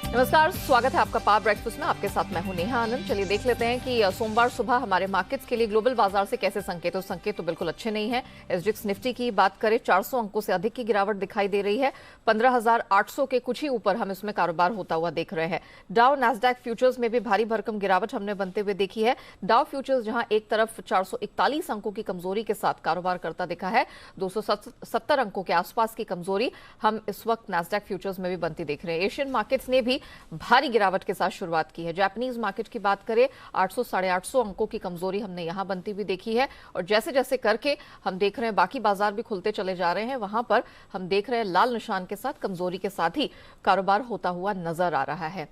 नमस्कार, स्वागत है आपका पावर ब्रेकफास्ट में। आपके साथ मैं हूं नेहा आनंद। चलिए देख लेते हैं कि सोमवार सुबह हमारे मार्केट्स के लिए ग्लोबल बाजार से कैसे संकेत तो बिल्कुल अच्छे नहीं है। एसजीएक्स निफ्टी की बात करें, 400 अंकों से अधिक की गिरावट दिखाई दे रही है। 15,800 के कुछ ही ऊपर हम इसमें कारोबार होता हुआ देख रहे हैं। डाउ नैस्डैक फ्यूचर्स में भी भारी भरकम गिरावट हमने बनते हुए देखी है। डाउ फ्यूचर्स जहां एक तरफ 441 अंकों की कमजोरी के साथ कारोबार करता दिखा है, 270 अंकों के आसपास की कमजोरी हम इस वक्त नैस्डैक फ्यूचर्स में भी बनती देख रहे हैं। एशियन मार्केट्स ने भी भारी गिरावट के साथ शुरुआत की है। जापानीज मार्केट की बात करें, 800 साढ़े 800 अंकों की कमजोरी हमने यहां बनती हुई देखी है। और जैसे जैसे करके हम देख रहे हैं बाकी बाजार भी खुलते चले जा रहे हैं, वहां पर हम देख रहे हैं लाल निशान के साथ कमजोरी के साथ ही कारोबार होता हुआ नजर आ रहा है।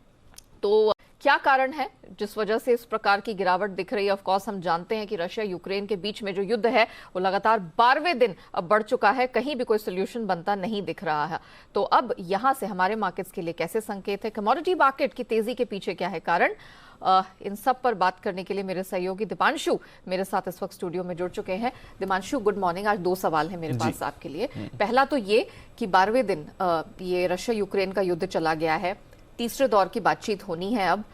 तो क्या कारण है जिस वजह से इस प्रकार की गिरावट दिख रही है? ऑफ कोर्स हम जानते हैं कि रशिया यूक्रेन के बीच में जो युद्ध है वो लगातार 12वें दिन अब बढ़ चुका है, कहीं भी कोई सोल्यूशन बनता नहीं दिख रहा है। तो अब यहां से हमारे मार्केट्स के लिए कैसे संकेत है? कमोडिटी मार्केट की तेजी के पीछे क्या है कारण? इन सब पर बात करने के लिए मेरे सहयोगी दीपांशु मेरे साथ इस वक्त स्टूडियो में जुड़ चुके हैं। Deepanshu, good morning. आज 2 सवाल है मेरे पास आपके लिए। पहला तो ये कि 12वें दिन ये रशिया यूक्रेन का युद्ध चला गया है, तीसरे दौर की बातचीत होनी है। अब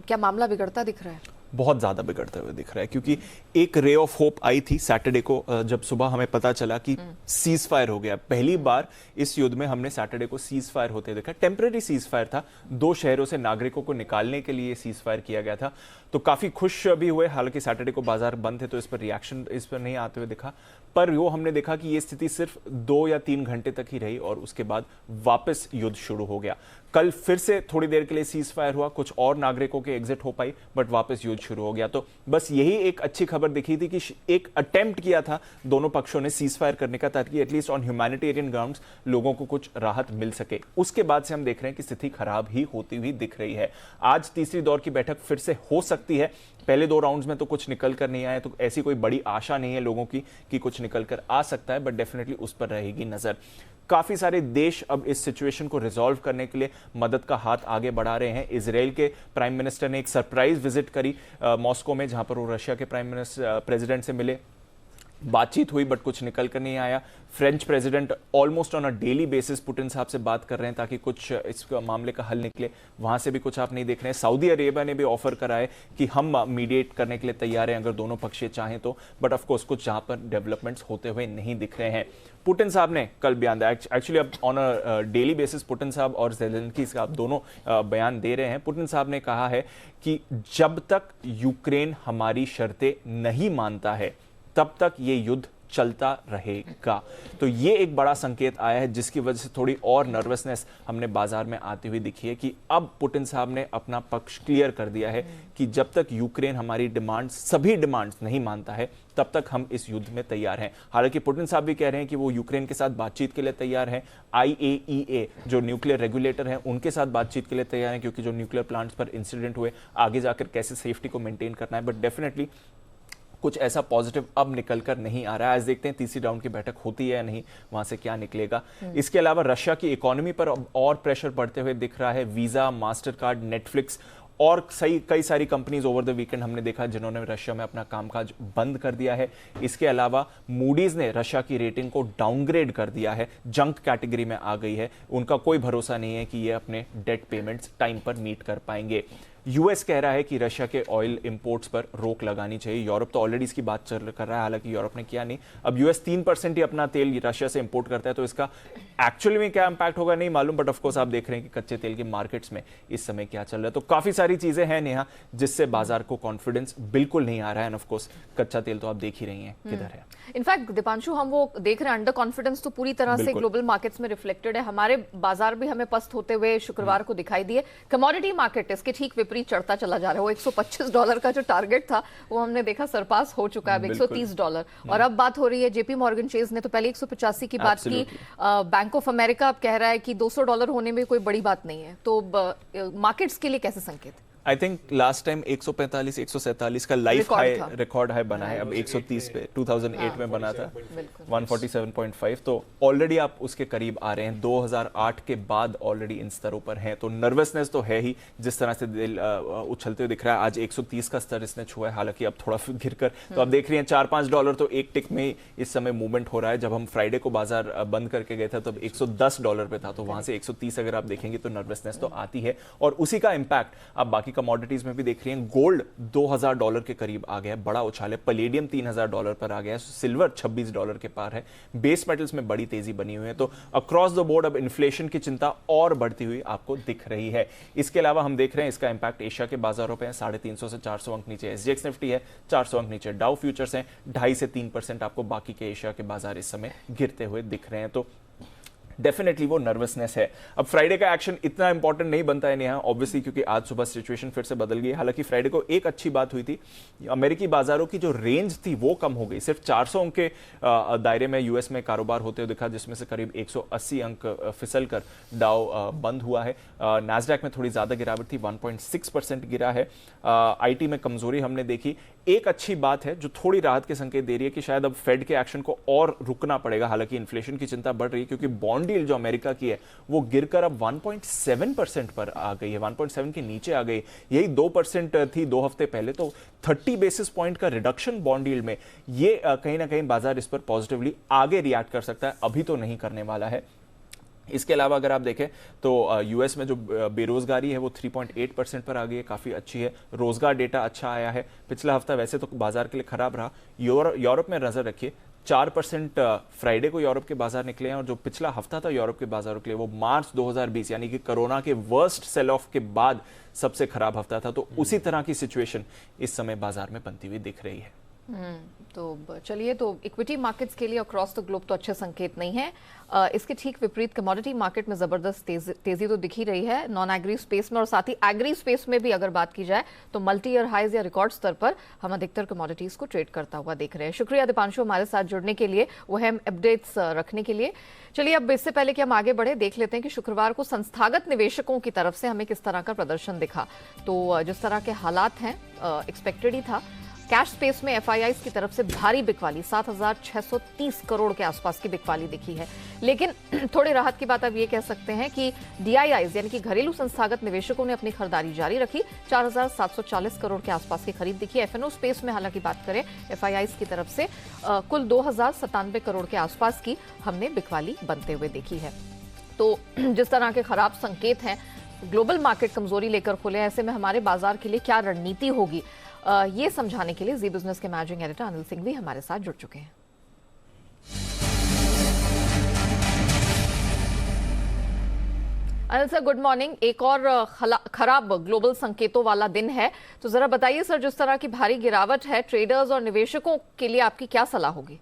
क्या मामला बिगड़ता दिख रहा है? बहुत ज्यादा बिगड़ते हुए दिख रहा है, क्योंकि एक रे ऑफ होप आई थी सैटरडे को, जब सुबह हमें पता चला कि सीज फायर हो गया। पहली बार इस युद्ध में हमने सैटरडे को सीज फायर होते देखा। टेम्पररी सीज फायर था, 2 शहरों से नागरिकों को निकालने के लिए सीज फायर किया गया था। तो काफी खुश भी हुए। हालांकि सैटरडे को बाजार बंद थे तो इस पर रिएक्शन इस पर नहीं आते हुए दिखा, पर वो हमने देखा कि ये स्थिति सिर्फ 2 या 3 घंटे तक ही रही और उसके बाद वापस युद्ध शुरू हो गया। कल फिर से थोड़ी देर के लिए सीज फायर हुआ, कुछ और नागरिकों के एग्जिट हो पाई, बट वापस युद्ध शुरू हो गया। तो बस यही एक अच्छी खबर दिखी थी कि एक अटेम्प्ट किया था दोनों पक्षों ने सीज फायर करने का, ताकि एटलीस्ट ऑन ह्यूमैनिटेरियन ग्राउंड्स लोगों को कुछ राहत मिल सके। उसके बाद से हम देख रहे हैं कि स्थिति खराब ही होती हुई दिख रही है। आज तीसरी दौर की बैठक फिर से हो सकती है। पहले 2 राउंड्स में तो कुछ निकल कर नहीं आया, तो ऐसी कोई बड़ी आशा नहीं है लोगों की कि कुछ निकल कर आ सकता है, बट डेफिनेटली उस पर रहेगी नजर। काफी सारे देश अब इस सिचुएशन को रिजॉल्व करने के लिए मदद का हाथ आगे बढ़ा रहे हैं। इजराइल के प्राइम मिनिस्टर ने एक सरप्राइज विजिट करी मॉस्को में, जहां पर वो रशिया के प्रेसिडेंट से मिले। बातचीत हुई बट कुछ निकल कर नहीं आया। French president almost on a daily basis Putin साहब से बात कर रहे हैं ताकि कुछ इस मामले का हल निकले। वहां से भी कुछ आप नहीं देख रहे हैं। सऊदी अरेबिया ने भी ऑफर करा है कि हम मीडिएट करने के लिए तैयार हैं अगर दोनों पक्ष चाहें तो, बट ऑफकोर्स कुछ जहां पर डेवलपमेंट्स होते हुए नहीं दिख रहे हैं। पुतिन साहब ने कल बयान दिया। एक्चुअली अब on a daily basis Putin साहब और ज़ेलेंस्की साहब दोनों बयान दे रहे हैं। पुतिन साहब ने कहा है कि जब तक यूक्रेन हमारी शर्तें नहीं मानता है तब तक ये युद्ध चलता रहेगा। तो ये एक बड़ा संकेत आया है, जिसकी वजह से थोड़ी और नर्वसनेस हमने बाजार में आती हुई दिखी है कि अब पुतिन साहब ने अपना पक्ष क्लियर कर दिया है कि जब तक यूक्रेन हमारी डिमांड्स, सभी डिमांड्स नहीं मानता है, तब तक हम इस युद्ध में तैयार हैं। हालांकि पुतिन साहब भी कह रहे हैं कि वो यूक्रेन के साथ बातचीत के लिए तैयार हैं। IAEA जो न्यूक्लियर रेगुलेटर हैं उनके साथ बातचीत के लिए तैयार हैं, क्योंकि जो न्यूक्लियर प्लांट्स पर इंसिडेंट हुए, आगे जाकर कैसे सेफ्टी को मेंटेन करना है। बट डेफिनेटली कुछ ऐसा पॉजिटिव अब निकलकर नहीं आ रहा है। आज देखते हैं तीसरी राउंड की बैठक होती है या नहीं, वहां से क्या निकलेगा। इसके अलावा रशिया की इकोनॉमी पर और प्रेशर पड़ते हुए दिख रहा है। वीजा, मास्टर कार्ड, नेटफ्लिक्स और कई सारी कंपनीज ओवर द वीकेंड हमने देखा जिन्होंने रशिया में अपना कामकाज बंद कर दिया है। इसके अलावा मूडीज ने रशिया की रेटिंग को डाउनग्रेड कर दिया है, जंक कैटेगरी में आ गई है। उनका कोई भरोसा नहीं है कि ये अपने डेट पेमेंट्स टाइम पर मीट कर पाएंगे। यूएस कह रहा है कि रशिया के ऑयल इंपोर्ट्स पर रोक लगानी चाहिए। यूरोप तो ऑलरेडी इसकी बात कर रहा है, हालांकि यूरोप ने किया नहीं। अब यूएस 3% ही अपना तेल रशिया से इंपोर्ट करता है, तो इसका एक्चुअली में क्या इंपैक्ट होगा नहीं मालूम, बट ऑफकोर्स आप देख रहे हैं कि कच्चे तेल के मार्केट्स में इस समय क्या चल रहा है। तो काफी सारी चीजें हैं नेहा, जिससे बाजार को कॉन्फिडेंस बिल्कुल नहीं आ रहा है। एंड ऑफकोर्स कच्चा तेल तो आप देख ही रही हैं किधर है। इनफैक्ट दीपांशु, हम वो देख रहे हैं अंडर कॉन्फिडेंस तो पूरी तरह से ग्लोबल मार्केट्स में रिफ्लेक्टेड है। हमारे बाजार भी हमें पस्त होते हुए शुक्रवार को दिखाई दिए। कमोडिटी मार्केट इसके ठीक विपरीत चढ़ता चला जा रहा है। वो $125 का जो टारगेट था वो हमने देखा सरपास हो चुका है, $130। और अब बात हो रही है, जेपी मॉर्गन चेज ने तो पहले 185 की बात की। बैंक ऑफ अमेरिका अब कह रहा है कि $200 होने में कोई बड़ी बात नहीं है। तो मार्केट्स के लिए कैसे संकेत? आई थिंक लास्ट टाइम 145 147 का लाइफ हाई रिकॉर्ड हाई बना है, अब 130 पे 2008 में बना था 147.5, तो ऑलरेडी आप उसके करीब आ रहे हैं। 2008 के बाद ऑलरेडी इन स्तरों पर हैं, तो नर्वसनेस तो है ही। जिस तरह से दिल उछलते हुए दिख रहा है, आज 130 का स्तर इसने छुआ है, हालांकि अब थोड़ा गिर कर, तो आप देख रही हैं $4-5 तो एक टिक में इस समय मूवमेंट हो रहा है। जब हम फ्राइडे को बाजार बंद करके गए थे तब $110 पे था, तो वहां से 130 अगर आप देखेंगे तो नर्वसनेस तो आती है, और उसी का इंपैक्ट आप बाकी कमोडिटीज में भी देख रही हैं। गोल्ड $2000 के करीब आ गया, बड़ा उछाल है। पलेडियम $3000 पर आ गया, सिल्वर $26 के पार है। बेस मेटल्स में बड़ी तेजी बनी हुई है, तो अक्रॉस द बोर्ड अब इन्फ्लेशन की चिंता और बढ़ती हुई आपको दिख रही है। इसके अलावा हम देख रहे हैं इसका इंपैक्ट एशिया के बाजारों पे है। 350 से 400 अंक नीचे एसजीएक्स निफ्टी है, 400 अंक नीचे डाउ फ्यूचर्स हैं, 2.5 से 3% आपको बाकी के एशिया के बाजार इस समय गिरते हुए दिख रहे हैं। तो डेफिनेटली वो नर्वसनेस है। अब फ्राइडे का एक्शन इतना इंपॉर्टेंट नहीं बनता है नेहा, ऑब्वियसली, क्योंकि आज सुबह सिचुएशन फिर से बदल गई। हालांकि फ्राइडे को एक अच्छी बात हुई थी, अमेरिकी बाजारों की जो रेंज थी वो कम हो गई। सिर्फ 400 अंक के दायरे में यूएस में कारोबार होते हुए दिखा, जिसमें से करीब 180 अंक फिसल कर डाउ बंद हुआ है। नैस्डैक में थोड़ी ज्यादा गिरावट थी, 1.6% गिरा है। आईटी में कमजोरी हमने देखी। एक अच्छी बात है जो थोड़ी राहत के संकेत दे रही है कि शायद अब फेड के एक्शन को और रुकना पड़ेगा। हालांकि इन्फ्लेशन की चिंता बढ़ रही है, क्योंकि बॉन्ड यील्ड जो अमेरिका की है वो गिरकर अब 1.7% पर आ गई है, 1.7 के नीचे आ गई। यही 2% थी 2 हफ्ते पहले, तो 30 बेसिस पॉइंट का रिडक्शन बॉन्ड यील्ड में, ये कहीं ना कहीं बाजार इस पर पॉजिटिवली आगे रिएक्ट कर सकता है, अभी तो नहीं करने वाला है। इसके अलावा अगर आप देखें तो यूएस में जो बेरोजगारी है वो 3.8% पर आ गई है, काफ़ी अच्छी है। रोजगार डेटा अच्छा आया है। पिछला हफ्ता वैसे तो बाजार के लिए खराब रहा। यूरोप में नजर रखिए, 4% फ्राइडे को यूरोप के बाजार निकले हैं, और जो पिछला हफ्ता था यूरोप के बाजारों के लिए वो मार्च 2020 यानी कि कोरोना के वर्स्ट सेल ऑफ के बाद सबसे खराब हफ्ता था। तो उसी तरह की सिचुएशन इस समय बाजार में बनती हुई दिख रही है। तो चलिए, तो इक्विटी मार्केट्स के लिए अक्रॉस द ग्लोब तो अच्छे संकेत नहीं है। इसके ठीक विपरीत कमोडिटी मार्केट में जबरदस्त तेजी तो दिख ही रही है, नॉन एग्री स्पेस में, और साथ ही एग्री स्पेस में भी अगर बात की जाए तो मल्टी ईयर हाइज या रिकॉर्ड स्तर पर हम अधिकतर कमोडिटीज को ट्रेड करता हुआ देख रहे हैं। शुक्रिया दीपांशु हमारे साथ जुड़ने के लिए, वो हम अपडेट्स रखने के लिए। चलिए, अब इससे पहले कि हम आगे बढ़े, देख लेते हैं कि शुक्रवार को संस्थागत निवेशकों की तरफ से हमें किस तरह का प्रदर्शन दिखा। तो जिस तरह के हालात हैं, एक्सपेक्टेड ही था। कैश स्पेस में एफआईआईज की तरफ से भारी बिकवाली, 7,630 करोड़ के आसपास की बिकवाली दिखी है। लेकिन थोड़ी राहत की बात अब ये कह सकते हैं कि डीआईआईज यानी कि घरेलू संस्थागत निवेशकों ने अपनी खरीदारी जारी रखी, 4,740 करोड़ के आसपास की खरीद दिखी। एफएनओ स्पेस में हालांकि बात करें एफआईआईज की तरफ से कुल 2,097 करोड़ के आसपास की हमने बिकवाली बनते हुए देखी है। तो जिस तरह के खराब संकेत हैं, ग्लोबल मार्केट कमजोरी लेकर खुले, ऐसे में हमारे बाजार के लिए क्या रणनीति होगी, ये समझाने के लिए जी बिजनेस के मैनेजिंग एडिटर अनिल सिंह भी हमारे साथ जुड़ चुके हैं। Anil sir, good morning. एक और खराब ग्लोबल संकेतों वाला दिन है, तो जरा बताइए सर, जिस तरह की भारी गिरावट है, ट्रेडर्स और निवेशकों के लिए आपकी क्या सलाह होगी?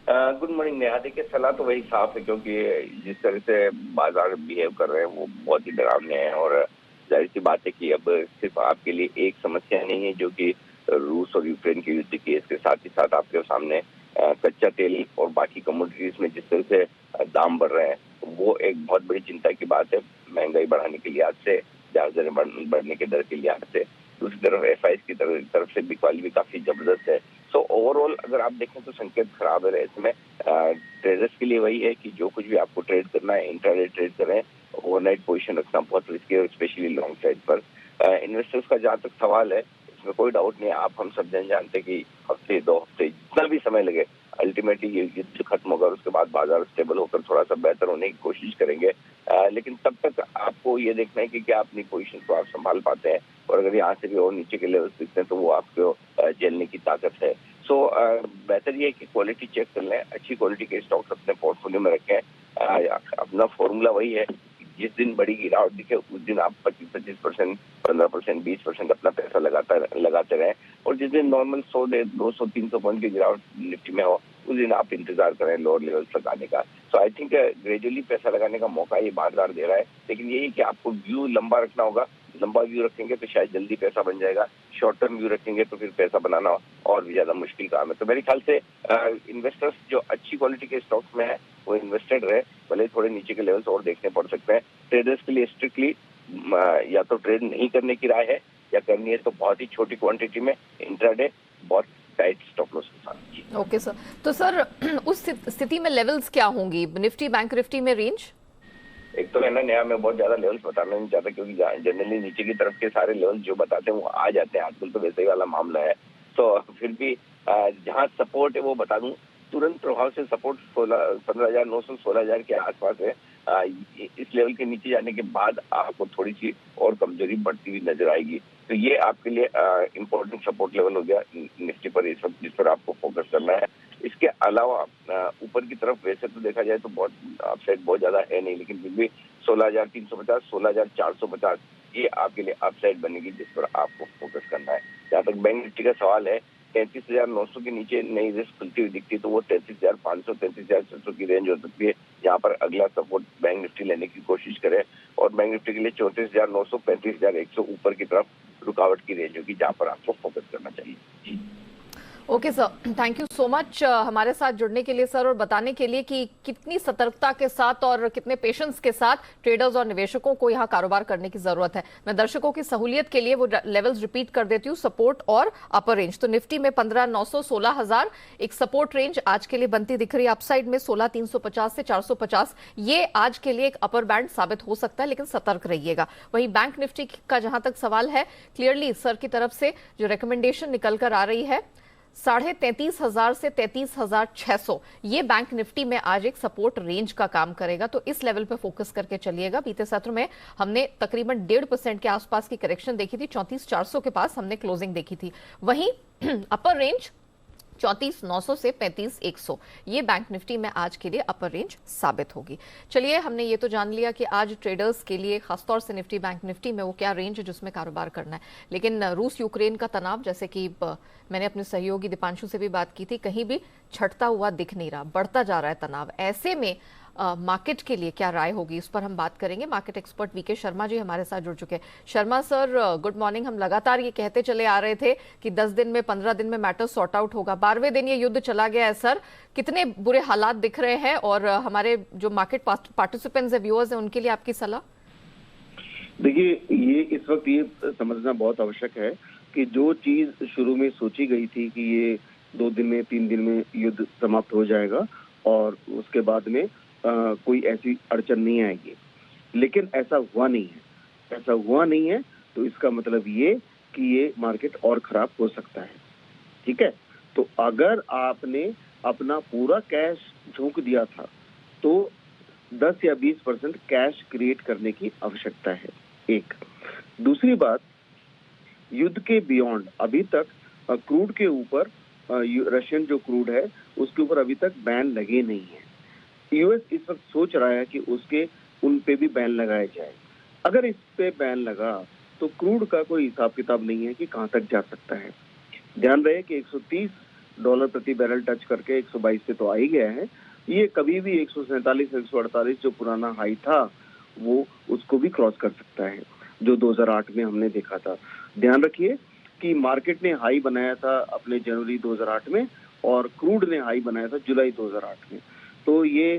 Good morning Neha. देखिए, सलाह तो वही साफ है, क्योंकि जिस तरह से बाजार बिहेव कर रहे हैं वो बहुत ही डरावने हैं, और जाहिर सी बात है कि अब सिर्फ आपके लिए एक समस्या नहीं है जो कि रूस और यूक्रेन के युद्ध की, इसके साथ ही साथ आपके सामने कच्चा तेल और बाकी कमोडिटीज में जिस तरह से दाम बढ़ रहे हैं, वो एक बहुत बड़ी चिंता की बात है। महंगाई बढ़ाने के लिहाज से, ब्याज दरें बढ़ने के दर के लिहाज से। दूसरी तरफ एफआईआईज की तरफ से बिकवाली भी काफी जबरदस्त है। सो ओवरऑल अगर आप देखें तो संकेत खराब है। इसमें ट्रेडर्स के लिए वही है कि जो कुछ भी आपको ट्रेड करना है, इंट्राडे ट्रेड करें, ओवरनाइट पोजीशन रखना बहुत रिस्की है, स्पेशली लॉन्ग साइड पर। इन्वेस्टर्स का जहाँ तक सवाल है, इसमें कोई डाउट नहीं है, आप हम सब जानते हैं कि हफ्ते 2 हफ्ते जितना भी समय लगे, अल्टीमेटली ये युद्ध खत्म होगा, उसके बाद बाजार स्टेबल होकर थोड़ा सा बेहतर होने की कोशिश करेंगे। लेकिन तब तक आपको ये देखना है कि क्या अपनी पोजीशन को आप संभाल पाते हैं, और अगर यहाँ से भी और नीचे के लेवल दिखते हैं तो वो आपको झेलने की ताकत है। सो बेहतर ये है कि क्वालिटी चेक कर लें, अच्छी क्वालिटी के स्टॉक्स अपने पोर्टफोलियो में रखें। अपना फॉर्मूला वही है, जिस दिन बड़ी गिरावट दिखे उस दिन आप 25%, 15%, 20% अपना पैसा लगाते रहें, और जिस दिन नॉर्मल 100, 200, 300 पॉइंट की गिरावट निफ्टी में हो उस दिन आप इंतजार करें लोअर लेवल्स लगाने का। सो आई थिंक ग्रेजुअली पैसा लगाने का मौका ये बाजार दे रहा है, लेकिन यही कि आपको व्यू लंबा रखना होगा। लंबा व्यू रखेंगे तो शायद जल्दी पैसा बन जाएगा, शॉर्ट टर्म व्यू रखेंगे तो फिर पैसा बनाना और भी ज्यादा मुश्किल काम है। तो मेरे ख्याल से इन्वेस्टर्स जो अच्छी क्वालिटी के स्टॉक्स में है वो इन्वेस्टेड रहे, भले थोड़े नीचे के लेवल्स और देखने पड़ सकते हैं। ट्रेडर्स के लिए स्ट्रिक्टली या तो ट्रेड नहीं करने की राय है, या करनी है तो बहुत ही छोटी क्वांटिटी में इंट्राडे बहुत टाइट स्टॉप लॉस के साथ। जी ओके सर, तो सर उस स्थिति में लेवल्स क्या होंगी निफ्टी बैंक निफ्टी में रेंज? एक तो है ना नया, मैं बहुत ज्यादा लेवल्स बताना नहीं चाहता क्योंकि जनरली नीचे की तरफ के सारे लेवल्स जो बताते हैं वो आ जाते हैं, आजकल तो वैसे ही वाला मामला है। तो फिर भी जहां सपोर्ट है वो बता दूं, तुरंत प्रभाव से सपोर्ट 15,900 16,000 के आसपास है। इस लेवल के नीचे जाने के बाद आपको थोड़ी सी और कमजोरी बढ़ती हुई नजर आएगी, तो ये आपके लिए इम्पोर्टेंट सपोर्ट लेवल हो गया निफ्टी पर, इस वक्त जिस पर आपको फोकस करना है। इसके अलावा ऊपर की तरफ वैसे तो देखा जाए तो बहुत अपसाइड बहुत ज्यादा है नहीं, लेकिन फिर भी 16,350 16,450 ये आपके लिए अपसाइड बनेगी जिस पर आपको फोकस करना है। जहाँ तक बैंक निफ्टी का सवाल है, 33,900 के नीचे नई रिस्क खुलती हुई दिखती तो वो 33,500 33,600 की रेंज हो सकती है, जहाँ पर अगला सपोर्ट बैंक निफ्टी लेने की कोशिश करे। और बैंक निफ्टी के लिए 34,900 35,100 ऊपर की तरफ रुकावट की रेंज होगी, जहाँ पर आपको फोकस करना चाहिए। जी okay sir, thank you so much हमारे साथ जुड़ने के लिए सर, और बताने के लिए कि कितनी सतर्कता के साथ और कितने पेशेंस के साथ ट्रेडर्स और निवेशकों को यहाँ कारोबार करने की जरूरत है। मैं दर्शकों की सहूलियत के लिए वो लेवल्स रिपीट कर देती हूँ, सपोर्ट और अपर रेंज। तो निफ्टी में 15,900 16,000 एक सपोर्ट रेंज आज के लिए बनती दिख रही है, अपसाइड में 16,350 से 450 ये आज के लिए एक अपर बैंड साबित हो सकता है, लेकिन सतर्क रहिएगा। वहीं बैंक निफ्टी का जहां तक सवाल है, क्लियरली सर की तरफ से जो रिकमेंडेशन निकल कर आ रही है 33,500 से 33,600 ये बैंक निफ्टी में आज एक सपोर्ट रेंज का काम करेगा, तो इस लेवल पे फोकस करके चलिएगा। बीते सत्र में हमने तकरीबन 1.5% के आसपास की करेक्शन देखी थी, 34,400 के पास हमने क्लोजिंग देखी थी। वहीं अपर रेंज 34,900 से 35,100 ये बैंक निफ्टी में आज के लिए अपर रेंज साबित होगी। चलिए, हमने ये तो जान लिया कि आज ट्रेडर्स के लिए खासतौर से निफ्टी बैंक निफ्टी में वो क्या रेंज है जिसमें कारोबार करना है, लेकिन रूस यूक्रेन का तनाव, जैसे कि मैंने अपने सहयोगी दीपांशु से भी बात की थी, कहीं भी छटता हुआ दिख नहीं रहा, बढ़ता जा रहा है तनाव। ऐसे में मार्केट के लिए क्या राय होगी, इस पर हम बात करेंगे। Market expert VK Sharma ji हमारे साथ जुड़ चुके हैं। Sharma sir, good morning. हम लगातार ये कहते चले आ रहे थे कि 10 दिन में 15 दिन में मैटर सॉर्ट आउट होगा, 12वें दिन ये युद्ध चला गया है। सर, कितने बुरे हालात दिख रहे हैं, और हमारे जो मार्केट पार्टिसिपेंट्स है, व्यूअर्स है, उनके लिए आपकी सलाह? देखिए, ये इस वक्त ये समझना बहुत आवश्यक है कि जो चीज शुरू में सोची गई थी कि ये 2 दिन में 3 दिन में युद्ध समाप्त हो जाएगा और उसके बाद में कोई ऐसी अड़चन नहीं आएगी, लेकिन ऐसा हुआ नहीं है। ऐसा हुआ नहीं है तो इसका मतलब ये कि ये मार्केट और खराब हो सकता है। ठीक है, तो अगर आपने अपना पूरा कैश झोंक दिया था तो 10 या 20% कैश क्रिएट करने की आवश्यकता है। एक दूसरी बात, युद्ध के बियॉन्ड अभी तक क्रूड के ऊपर, रशियन जो क्रूड है उसके ऊपर अभी तक बैन लगे नहीं है। यूएस इस वक्त सोच रहा है कि उसके उन पे भी बैन लगाया जाए। अगर इस पे बैन लगा तो क्रूड का कोई हिसाब किताब नहीं है कि कहां तक जा सकता है। ध्यान रहे कि $130 प्रति बैरल टच करके 122 से तो आ ही गया है। ये कभी भी 147 148 जो पुराना हाई था वो उसको भी क्रॉस कर सकता है, जो 2008 में हमने देखा था। ध्यान रखिए कि मार्केट ने हाई बनाया था अपने जनवरी 2008 में और क्रूड ने हाई बनाया था जुलाई 2008 में। तो ये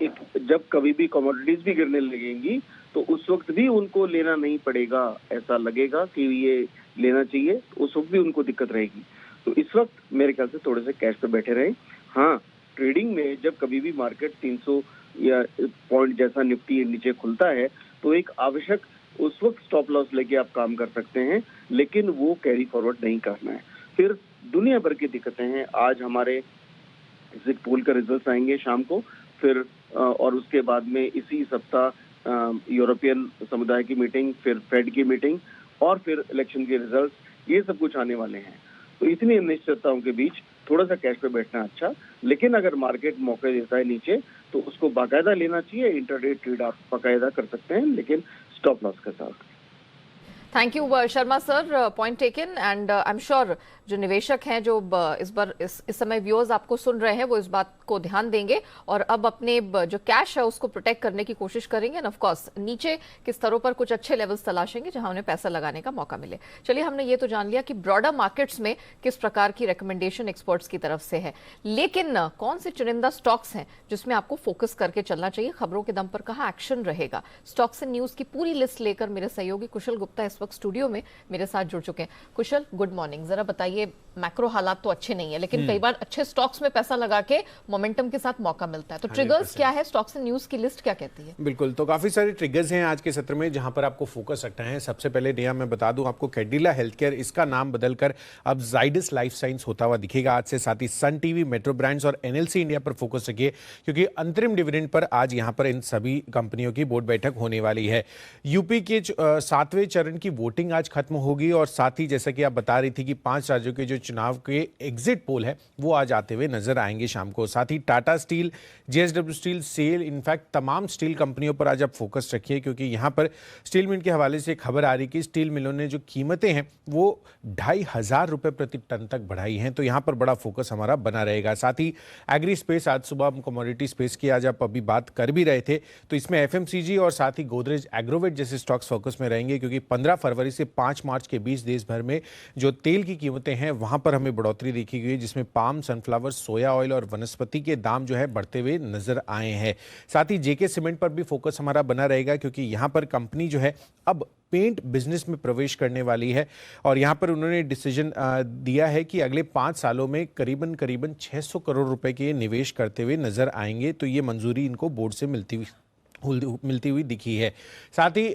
एक जब कभी भी कमोडिटीज भी गिरने लगेंगी तो उस वक्त भी उनको लेना नहीं पड़ेगा, ऐसा लगेगा कि ये लेना चाहिए, उस वक्त भी उनको दिक्कत रहेगी। तो इस वक्त मेरे ख्याल से थोड़े से कैश पे बैठे रहें। हाँ, ट्रेडिंग में जब कभी भी मार्केट 300 या पॉइंट जैसा निफ्टी नीचे खुलता है तो एक आवश्यक उस वक्त स्टॉप लॉस लेके आप काम कर सकते हैं, लेकिन वो कैरी फॉरवर्ड नहीं करना है। फिर दुनिया भर की दिक्कतें हैं। आज हमारे एग्जिट पोल का रिजल्ट आएंगे शाम को, फिर और उसके बाद में इसी सप्ताह यूरोपियन समुदाय की मीटिंग, फिर फेड की मीटिंग और फिर इलेक्शन के रिजल्ट्स, ये सब कुछ आने वाले हैं। तो इतनी अनिश्चितताओं के बीच थोड़ा सा कैश पे बैठना अच्छा, लेकिन अगर मार्केट मौके देता है नीचे तो उसको बाकायदा लेना चाहिए। इंटरडे ट्रेड आप बाकायदा कर सकते हैं, लेकिन स्टॉप लॉस के साथ। Thank you Sharma sir, point taken. And I am sure जो निवेशक हैं, जो इस समय व्यूअर्स आपको सुन रहे हैं, वो इस बात को ध्यान देंगे और अब अपने जो कैश है उसको प्रोटेक्ट करने की कोशिश करेंगे। एंड ऑफ कोर्स नीचे के स्तरों पर कुछ अच्छे लेवल्स तलाशेंगे जहां उन्हें पैसा लगाने का मौका मिले। चलिए, हमने ये तो जान लिया कि ब्रॉडर मार्केट्स में किस प्रकार की रिकमेंडेशन एक्सपर्ट्स की तरफ से है, लेकिन कौन से चुनिंदा स्टॉक्स हैं जिसमें आपको फोकस करके चलना चाहिए, खबरों के दम पर कहाँ एक्शन रहेगा। स्टॉक्स एंड न्यूज की पूरी लिस्ट लेकर मेरे सहयोगी कुशल गुप्ता इस वक्त स्टूडियो में मेरे साथ जुड़ चुके हैं। कुशल, गुड मॉर्निंग। जरा बताइए, मैक्रो हालात तो अच्छे नहीं है, लेकिन कई बार अच्छे स्टॉक्स में पैसा लगा के मोमेंटम के साथ मौका मिलता है, तो ट्रिगर्स क्या है? स्टॉक्स एंड न्यूज की लिस्ट क्या कहती है? बिल्कुल, तो काफी सारे ट्रिगर्स हैं आज के सत्र में जहां पर आपको फोकस रखना है। सबसे पहले नेहा मैं बता दूं आपको, कैडिला हेल्थकेयर, इसका नाम बदलकर अब जाइडस लाइफ साइंस होता हुआ दिखेगा आज से। साथ ही सन टीवी, मेट्रो ब्रांड्स और एनएलसी इंडिया पर फोकस रखिए, क्योंकि अंतरिम डिविडेंड पर आज यहां पर इन सभी कंपनियों की बोर्ड बैठक होने वाली है। यूपी के 7वें चरण की वोटिंग आज खत्म होगी, और साथ ही जैसा कि आप बता रही थी कि 5 राज्यों के जो चुनाव के एग्जिट पोल है वो आज आते हुए नजर आएंगे शाम को। साथ ही Tata steel, JSW steel, SAIL, in fact तमाम स्टील कंपनियों पर आज आप फोकस रखिए, क्योंकि यहां पर स्टील मिल के हवाले से खबर आ रही कि स्टील मिलों ने जो कीमतें हैं वो 2,500 रुपए प्रति टन तक बढ़ाई हैं, तो यहां पर बड़ा फोकस हमारा बना रहेगा। साथ ही एग्री स्पेस, आज सुबह हम कमोडिटी स्पेस की आज आप अभी बात कर भी रहे थे, तो इसमें एफएमसीजी और साथ ही गोदरेज एग्रोवेट जैसे स्टॉक्स फोकस में रहेंगे, क्योंकि 15 फरवरी से 5 मार्च के बीच देश भर में जो तेल की कीमतें हैं वहां पर हमें बढ़ोतरी देखी गई, जिसमें पाम, सनफ्लावर, सोया ऑयल और वनस्पति के दाम जो है बढ़ते हुए नजर आए हैं। साथ ही जेके सीमेंट पर भी फोकस हमारा बना रहेगा, क्योंकि यहां पर कंपनी जो है अब पेंट बिजनेस में प्रवेश करने वाली है, और यहां पर उन्होंने डिसीजन दिया है कि अगले 5 सालों में करीबन 600 करोड़ रुपए के निवेश करते हुए नजर आएंगे, तो ये मंजूरी इनको बोर्ड से मिलती हुई दिखी है। साथ ही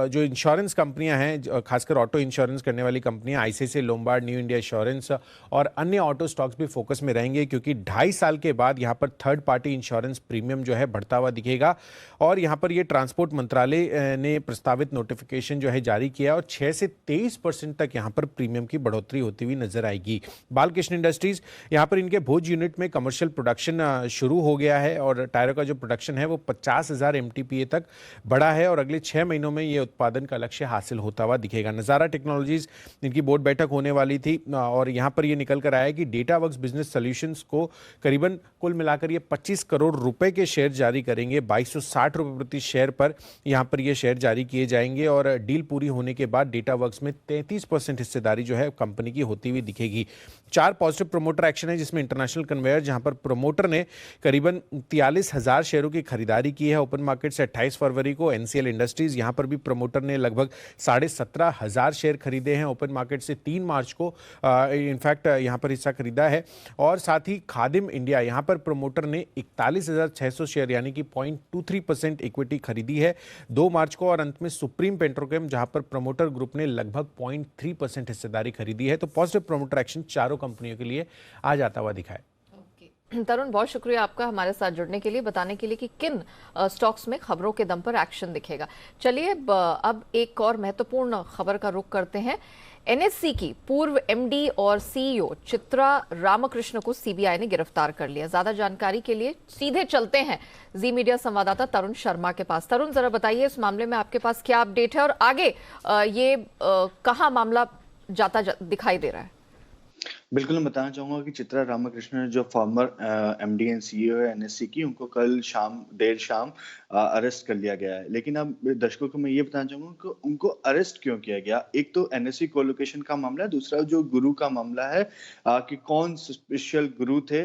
जो इंश्योरेंस कंपनियां हैं, खासकर ऑटो इंश्योरेंस करने वाली कंपनियां, ICICI Lombard, new India assurance और अन्य ऑटो स्टॉक्स भी फोकस में रहेंगे, क्योंकि 2.5 साल के बाद यहां पर थर्ड पार्टी इंश्योरेंस प्रीमियम जो है बढ़ता हुआ दिखेगा, और यहां पर ये ट्रांसपोर्ट मंत्रालय ने प्रस्तावित नोटिफिकेशन जो है जारी किया, और 6 से 23% तक यहां पर प्रीमियम की बढ़ोतरी होती हुई नजर आएगी। बालकृष्ण इंडस्ट्रीज, यहां पर इनके भोज यूनिट में कमर्शियल प्रोडक्शन शुरू हो गया है, और टायरों का जो प्रोडक्शन है वो 50,000 MTPA तक बढ़ा है, और अगले 6 महीनों में ये उत्पादन का लक्ष्य हासिल होता हुआ दिखेगा। नजारा टेक्नोलॉजीज, इनकी बोर्ड बैठक होने वाली थी, और यहां पर ये निकल कर आया कि डेटावर्क्स बिजनेस सॉल्यूशंस को करीबन कुल मिलाकर ये 25 करोड़ रुपए के शेयर जारी करेंगे। 2260 रुपए प्रति शेयर पर यहां पर ये शेयर जारी किए जाएंगे, और डील पूरी होने के बाद डेटावर्क्स में 33% हिस्सेदारी जो है कंपनी की होती हुई दिखेगी। 4 पॉजिटिव प्रोमोटर एक्शन है, जिसमें इंटरनेशनल कन्वेयर, जहां पर प्रोमोटर ने करीबन 43,000 शेयरों की खरीदारी की है ओपन मार्केट से 28 फरवरी को। एनसीएल इंडस्ट्रीज, यहां पर भी प्रमोटर ने लगभग 17,500 शेयर खरीदे हैं ओपन मार्केट से 3 मार्च को, इनफैक्ट यहां पर हिस्सा खरीदा है। और साथ ही खादिम इंडिया, यहां पर प्रमोटर ने 41,600 शेयर यानी कि 0.23% इक्विटी खरीदी है 2 मार्च को। और अंत में सुप्रीम पेट्रोकेम, जहां पर प्रमोटर ग्रुप ने लगभग 0.3% हिस्सेदारी खरीदी है। तो पॉजिटिव प्रमोटर एक्शन चारों कंपनियों के लिए आज आता हुआ दिखा है। तरुण, बहुत शुक्रिया आपका हमारे साथ जुड़ने के लिए, बताने के लिए कि किन स्टॉक्स में खबरों के दम पर एक्शन दिखेगा। चलिए अब एक और महत्वपूर्ण खबर का रुख करते हैं। एनएससी की पूर्व एमडी और सीईओ चित्रा रामकृष्ण को सीबीआई ने गिरफ्तार कर लिया। ज्यादा जानकारी के लिए सीधे चलते हैं जी मीडिया संवाददाता तरुण शर्मा के पास। तरुण, जरा बताइए इस मामले में आपके पास क्या अपडेट है, और आगे ये कहां मामला जाता दिखाई दे रहा है? बिल्कुल, मैं बताना चाहूंगा कि चित्रा रामकृष्णन जो फॉर्मर एमडी एंड सीईओ है एनएससी की, उनको कल देर शाम अरेस्ट कर लिया गया है। लेकिन अब दर्शकों को मैं ये बताना चाहूंगा कि उनको अरेस्ट क्यों किया गया। एक तो एनएससी कोलोकेशन का मामला है, दूसरा जो गुरु का मामला है कि कौन स्पेशल गुरु थे,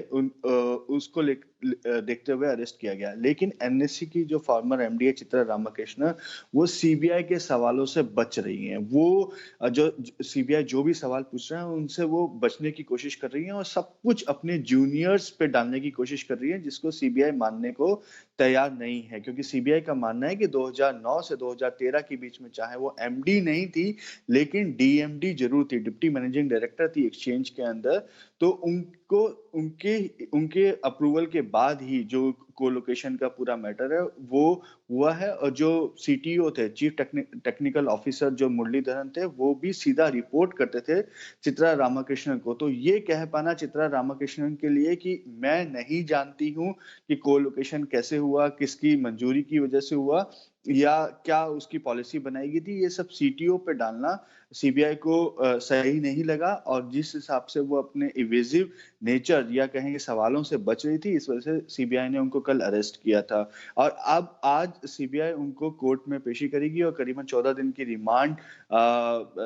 उसको देखते हुए अरेस्ट किया गया। लेकिन एनएससी की जो फॉर्मर एमडी है चित्रा रामकृष्णन, वो सीबीआई के सवालों से बच रही हैं। वो जो सीबीआई जो भी सवाल पूछ रहे हैं उनसे वो बचने की कोशिश कर रही हैं, और सब कुछ अपने जूनियर्स पे डालने की कोशिश कर रही है, जिसको सीबीआई मानने को तैयार नहीं है। क्योंकि सीबीआई का मानना है कि 2009 से 2013 के बीच में चाहे वो एमडी नहीं थी, लेकिन डीएमडी जरूर थी, डिप्टी मैनेजिंग डायरेक्टर थी एक्सचेंज के अंदर। तो उनको उनके अप्रूवल के बाद ही जो कोलोकेशन का पूरा मैटर है वो हुआ है। और जो सीटीओ थे, चीफ टेक्निकल ऑफिसर जो मुरलीधरन थे, वो भी सीधा रिपोर्ट करते थे चित्रा रामकृष्णन को। तो ये कह पाना चित्रा रामकृष्णन के लिए कि मैं नहीं जानती हूँ कि कोलोकेशन कैसे हुआ, किसकी मंजूरी की वजह से हुआ, या क्या उसकी पॉलिसी बनाई थी, ये सब सीटीओ पे डालना सीबीआई को सही नहीं लगा। और जिस हिसाब से वो अपने इवेजिव नेचर या कहेंगे सवालों से बच रही थी, इस वजह से सीबीआई ने उनको कल अरेस्ट किया था। और अब आज सीबीआई उनको कोर्ट में पेशी करेगी, और करीबन 14 दिन की रिमांड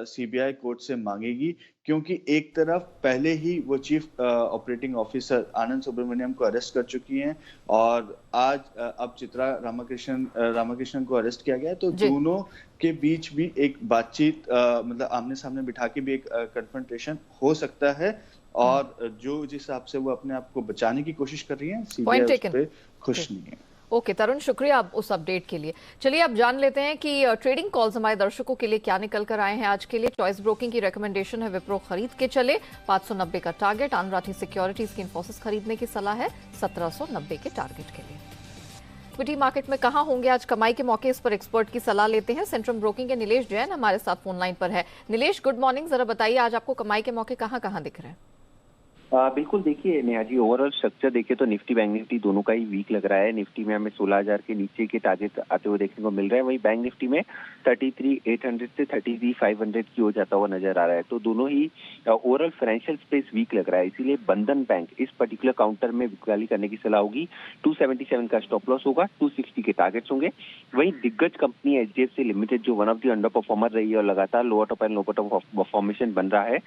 सीबीआई कोर्ट से मांगेगी। क्योंकि एक तरफ पहले ही वो चीफ ऑपरेटिंग ऑफिसर आनंद सुब्रमण्यम को अरेस्ट कर चुकी हैं, और आज अब चित्रा रामाकृष्णन को अरेस्ट किया गया है, तो जी। दोनों के बीच भी एक बातचीत मतलब आमने सामने बिठा के भी एक कन्फ्रंटेशन हो सकता है, और जो जिस हिसाब से वो अपने आप को बचाने की कोशिश कर रही है, सीबीआई Point उस taken. पे खुश नहीं है। ओके तरुण, शुक्रिया आप उस अपडेट के लिए। चलिए अब जान लेते हैं कि ट्रेडिंग कॉल्स हमारे दर्शकों के लिए क्या निकल कर आए हैं आज के लिए। चॉइस ब्रोकिंग की रिकमेंडेशन है विप्रो खरीद के चले, 590 का टारगेट। आन राठी सिक्योरिटीज की इन्फोसिस खरीदने की सलाह है 1790 के टारगेट के लिए। इक्विटी मार्केट में कहां होंगे आज कमाई के मौके, इस पर एक्सपर्ट की सलाह लेते हैं। सेंट्रम ब्रोकिंग के नीलेश जैन हमारे साथ फोन लाइन पर है। Nilesh, good morning. जरा बताइए आज आपको कमाई के मौके कहां कहां दिख रहे हैं? बिल्कुल, देखिए नेहा जी, ओवरऑल स्ट्रक्चर देखिए तो निफ्टी बैंक निफ्टी दोनों का ही वीक लग रहा है। निफ्टी में हमें 16,000 के नीचे के टारगेट आते हुए देखने को मिल रहे हैं, वहीं बैंक निफ्टी में 33,800 से 33,500 की हो जाता हुआ नजर आ रहा है। तो दोनों ही ओवरऑल फाइनेंशियल स्पेस वीक लग रहा है, इसीलिए बंधन बैंक इस पर्टिकुलर काउंटर में बिकवाली करने की सलाह होगी। 277 का स्टॉप लॉस होगा, 260 के टारगेट्स होंगे। वहीं दिग्गज कंपनी HDFC लिमिटेड जो one of the under performer रही है और लगातार lower top and lower top formation बन रहा है,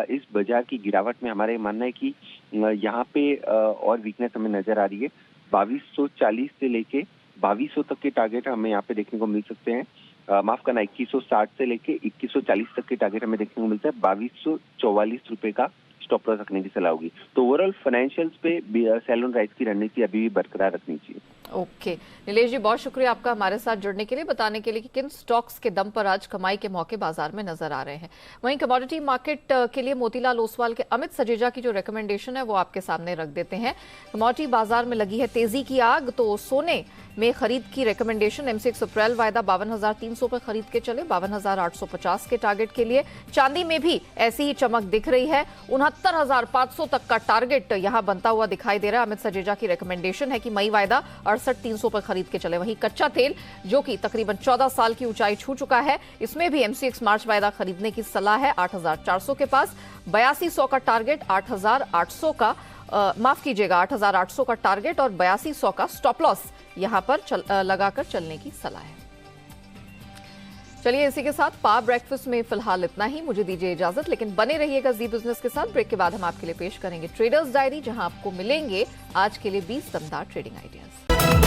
इस बाजार की गिरावट में हमारे मानना है कि यहाँ पे और वीकनेस हमें नजर आ रही है। 2240 से लेके 2200 तक के टारगेट हमें यहाँ पे देखने को मिल सकते हैं। माफ करना, 2160 से लेके 2140 तक के टारगेट हमें देखने को मिलता है। 2244 रुपए का स्टॉप लॉस रखने की सलाह होगी। तो ओवरऑल फाइनेंशियल्स पे सेल ऑन राइज की रणनीति अभी भी बरकरार रखनी चाहिए। ओके नीलेश जी, बहुत शुक्रिया आपका हमारे साथ जुड़ने के लिए, बताने के लिए कि किन स्टॉक्स के दम पर आज कमाई के मौके बाजार में नजर आ रहे हैं। वहीं कमोडिटी मार्केट के लिए मोतीलाल ओसवाल के अमित सजेजा की जो रिकमेंडेशन है वो आपके सामने रख देते हैं। कमोडिटी बाजार में लगी है तेजी की आग, तो सोने में खरीद की रिकमेंडेशन। MCX अप्रैल वायदा 52,300 पर खरीद के चले, 52,850 के टारगेट के लिए। चांदी में भी ऐसी ही चमक दिख रही है, 69,500 तक का टारगेट यहां बनता हुआ दिखाई दे रहा है। अमित सजेजा की रिकमेंडेशन है कि मई वायदा 68,300 पर खरीद के चले। वहीं कच्चा तेल जो कि तकरीबन 14 साल की ऊंचाई छू चुका है, इसमें भी MCX मार्च वायदा खरीदने की सलाह है 8,400 के पास। 8200 का टारगेट, 8,800 का माफ कीजिएगा 8,800 का टारगेट और 8200 का स्टॉप लॉस यहां पर लगाकर चलने की सलाह है। चलिए इसी के साथ पावर ब्रेकफास्ट में फिलहाल इतना ही, मुझे दीजिए इजाजत, लेकिन बने रहिएगा जी बिजनेस के साथ। ब्रेक के बाद हम आपके लिए पेश करेंगे ट्रेडर्स डायरी, जहां आपको मिलेंगे आज के लिए 20 दमदार ट्रेडिंग आइडियाज।